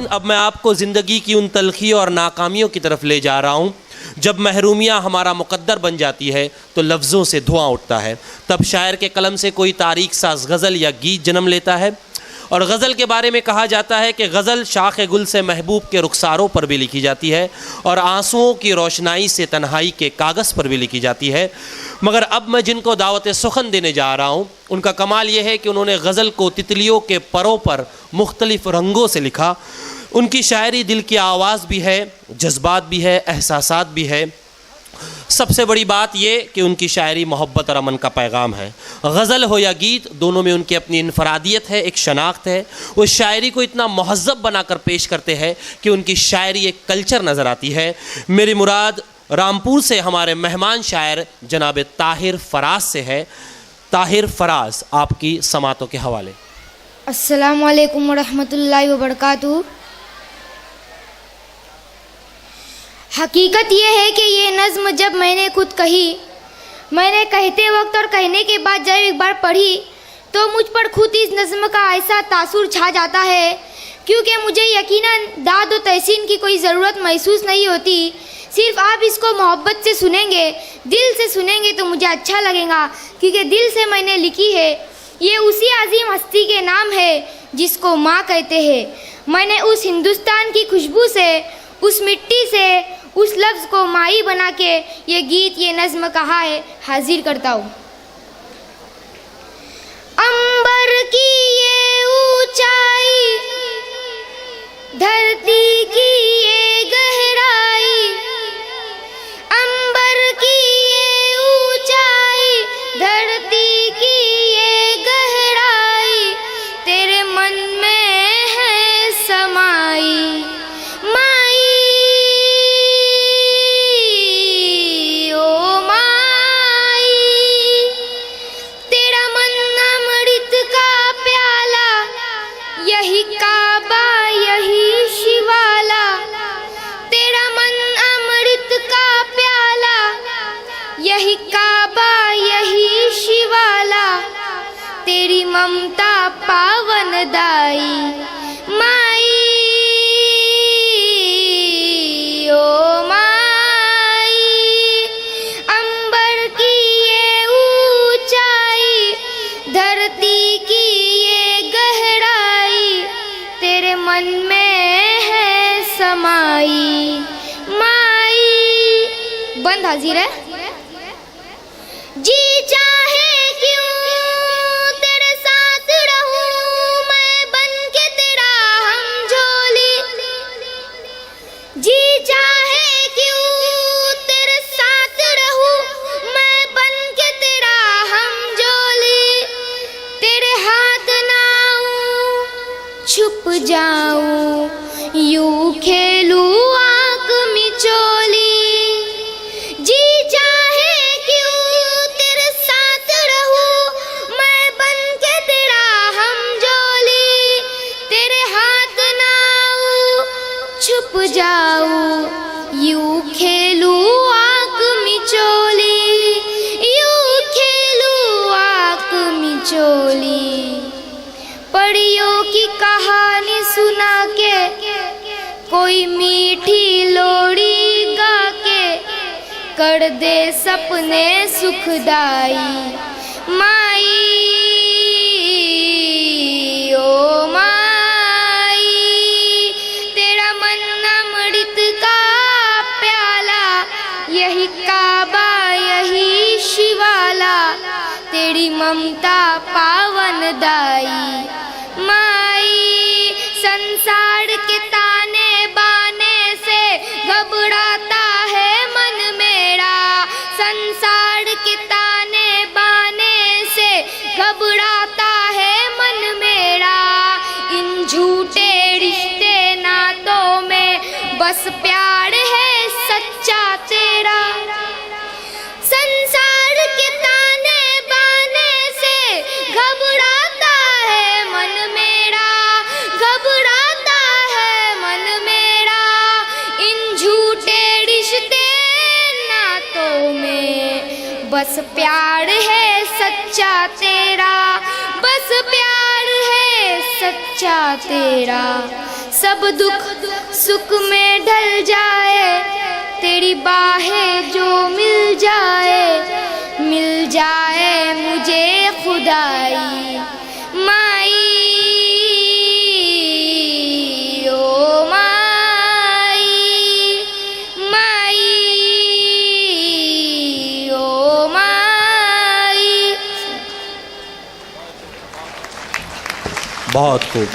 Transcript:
अब मैं आपको ज़िंदगी की उन तलखियों और नाकामियों की तरफ ले जा रहा हूँ। जब महरूमियाँ हमारा मुक़द्दर बन जाती है तो लफ्ज़ों से धुआं उठता है। तब शायर के कलम से कोई तारीख साज़ गज़ल या गीत जन्म लेता है। और गज़ल के बारे में कहा जाता है कि गज़ल शाख़ गुल से महबूब के रुखसारों पर भी लिखी जाती है और आंसुओं की रोशनाई से तन्हाई के कागज़ पर भी लिखी जाती है। मगर अब मैं जिनको दावत सुखन देने जा रहा हूँ, उनका कमाल ये है कि उन्होंने गज़ल को तितलियों के परों पर मुख्तलिफ़ रंगों से लिखा। उनकी शायरी दिल की आवाज़ भी है, जज्बात भी है, एहसासात भी है। सबसे बड़ी बात ये कि उनकी शायरी मोहब्बत और अमन का पैगाम है। गज़ल हो या गीत, दोनों में उनकी अपनी इनफरादियत है, एक शनाख्त है। वो शायरी को इतना महज़्ज़ब बनाकर पेश करते हैं कि उनकी शायरी एक कल्चर नज़र आती है। मेरी मुराद रामपुर से हमारे मेहमान शायर जनाब ताहिर फराज से है। ताहिर फराज, आपकी समातों के हवाले। अस्सलामु अलैकुम वरहमतुल्लाहि वबरकातुहू। हकीकत ये है कि ये नज़्म जब मैंने खुद कही, मैंने कहते वक्त और कहने के बाद जब एक बार पढ़ी तो मुझ पर खुद इस नज़्म का ऐसा तासुर छा जाता है, क्योंकि मुझे यकीनन दाद व तहसीन की कोई ज़रूरत महसूस नहीं होती। सिर्फ आप इसको मोहब्बत से सुनेंगे, दिल से सुनेंगे तो मुझे अच्छा लगेगा, क्योंकि दिल से मैंने लिखी है। ये उसी अजीम हस्ती के नाम है जिसको माँ कहते हैं। मैंने उस हिंदुस्तान की खुशबू से, उस मिट्टी से, उस लफ्ज़ को माई बना के ये गीत, ये नज़्म कहा है, हाजिर करता हूँ। अंबर की ये ऊंचाई, धरती की ये गहराई, अंबर की ये ऊंचाई, धरती की ये गहराई, तेरे मन में है समाई। यही काबा यही शिवाला, तेरा मन अमृत का प्याला, यही काबा यही शिवाला, तेरी ममता पावन दाई माई। ओ माई, अंबर की ये ऊंचाई, धरती की ये गहराई, तेरे मन में है समाई माई। बंद हाजिर है। जी चाहे क्यों तेरे साथ रहूं मैं बन के तेरा हमझोली, जी चाहे क्यों तेरे साथ रहूं मैं बन के तेरा हमझोली, तेरे हाथ ना आऊं छुप जाऊं यूं खेलूं आंख मिचोली, जी चाहे क्यों तेरे साथ रहूं मैं बन के तेरा हमझोली, तेरे हाथ ना आऊं छुप जाऊं यूं खेलूं आंख मिचोली, यूं खेलूं आंख मिचोली। परियों की कहानी सुना के, कोई मीठी लोरी गा के, कर दे सपने सुखदाई माई। ओ माई, तेरा मन अमृत का प्याला, यही काबा यही शिवाला, तेरी ममता पावन दाई माई। संसार के ताने बाने से घबराता है मन मेरा, संसार के ताने बाने से घबराता है मन मेरा, इन झूठे रिश्ते नातों में बस प्यार है सच्चा तेरा। संसार के ताने बाने से घबराता है मन मेरा, घबराता है मन मेरा, इन झूठे रिश्ते नातों में बस प्यार है सच्चा तेरा, बस प्यार है सच्चा तेरा। सब दुख सुख में ढल जाए, तेरी बाहें जो मिल जाए मुझे खुदाई माई, ओ माई, माई, ओ माई। बहुत खूब।